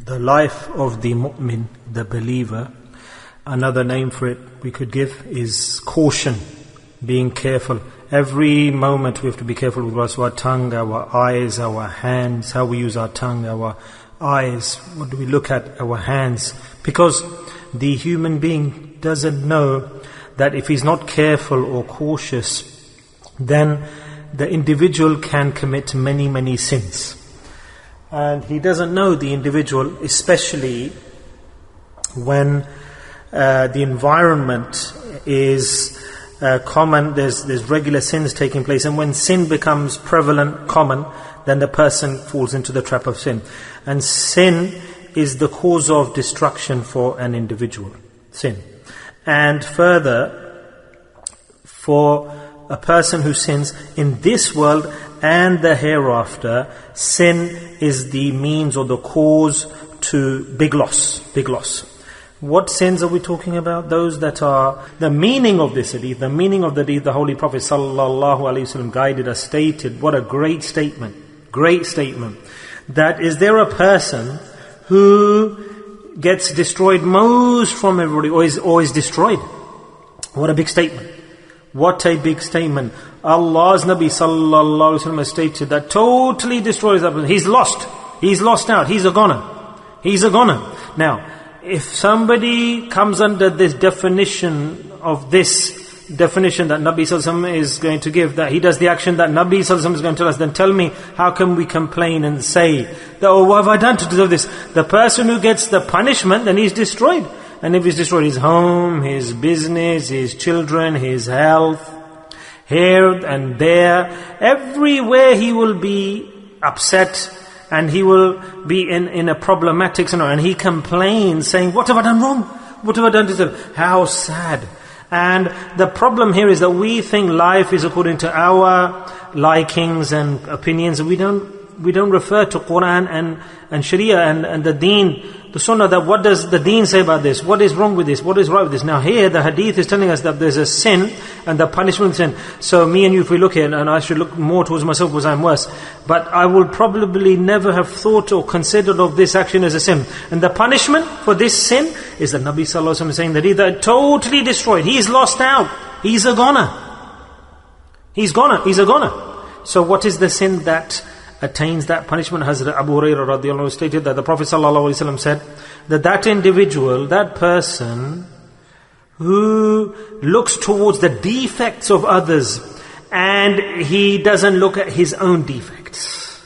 The life of the mu'min, the believer, another name for it we could give is caution, being careful. Every moment we have to be careful with regards to our tongue, our eyes, our hands, how we use our tongue, our eyes, what do we look at, our hands. Because the human being doesn't know that if he's not careful or cautious, then the individual can commit many, many sins. And he doesn't know, the individual, especially when the environment is common, there's regular sins taking place, and when sin becomes prevalent, common, then the person falls into the trap of sin. And sin is the cause of destruction for an individual. Sin. And further, for a person who sins in this world and the hereafter, sin is the means or the cause to big loss. Big loss. What sins are we talking about? Those that are the meaning of this hadith, the meaning of the hadith, the Holy Prophet ﷺ guided us, stated, what a great statement, that is there a person who gets destroyed most from everybody, or is destroyed? What a big statement. What a big statement. Allah's Nabi ﷺ has stated that totally destroys that person. He's lost. He's lost out. He's a goner. He's a goner. Now, if somebody comes under this definition of this definition that Nabi ﷺ is going to give, that he does the action that Nabi ﷺ is going to tell us, then tell me, how can we complain and say that, oh, what have I done to deserve this? The person who gets the punishment, then he's destroyed. And if he's destroyed his home, his business, his children, his health, here and there, everywhere he will be upset, and he will be in a problematic scenario, and he complains, saying, what have I done wrong? What have I done to deserve? How sad. And the problem here is that we think life is according to our likings and opinions. We don't refer to Quran and Sharia and the Deen, the Sunnah, that what does the Deen say about this? What is wrong with this? What is right with this? Now here the hadith is telling us that there's a sin and the punishment of sin. So me and you, if we look here, and I should look more towards myself because I'm worse, but I will probably never have thought or considered of this action as a sin. And the punishment for this sin is that Nabi Sallallahu Alaihi Wasallam is saying that either totally destroyed, he's lost out, he's a goner. He's a goner. So what is the sin that attains that punishment? Hazrat Abu Hurairah radiallahu anhu stated that the Prophet sallallahu alaihi wasallam said that individual, that person who looks towards the defects of others and he doesn't look at his own defects.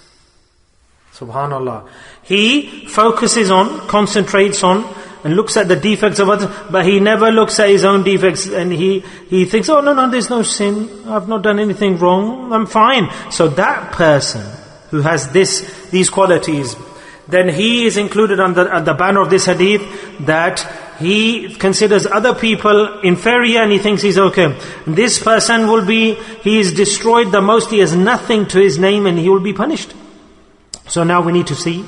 Subhanallah. He focuses on, concentrates on, and looks at the defects of others, but he never looks at his own defects, and he thinks, oh no, there's no sin, I've not done anything wrong, I'm fine. So that person who has these qualities, then he is included under the banner of this hadith, that he considers other people inferior and he thinks he's okay. This person he is destroyed the most, he has nothing to his name, and he will be punished. So now we need to see,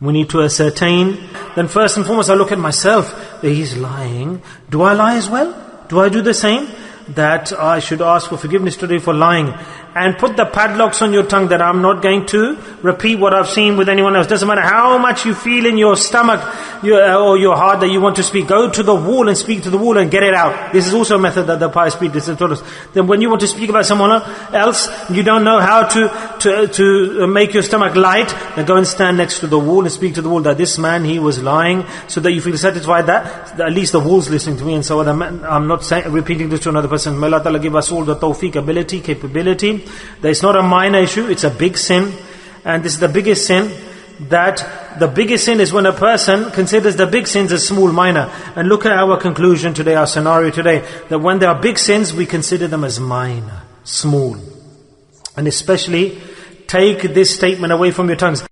we need to ascertain. Then first and foremost I look at myself, that he's lying. Do I lie as well? Do I do the same? That I should ask for forgiveness today for lying, and put the padlocks on your tongue, that I'm not going to repeat what I've seen with anyone else. Doesn't matter how much you feel in your stomach or your heart that you want to speak, go to the wall and speak to the wall and get it out. This is also a method that the pious people taught us. Then when you want to speak about someone else, you don't know how to make your stomach light, then go and stand next to the wall and speak to the wall that this man, he was lying, so that you feel satisfied that at least the wall's listening to me, and so I'm not repeating this to another person. May Allah Ta'ala give us all the tawfiq, ability, capability. That it's not a minor issue, it's a big sin. And this is the biggest sin. That the biggest sin is when a person considers the big sins as small, minor. And look at our conclusion today, our scenario today, that when there are big sins, we consider them as minor, small. And especially, take this statement away from your tongues.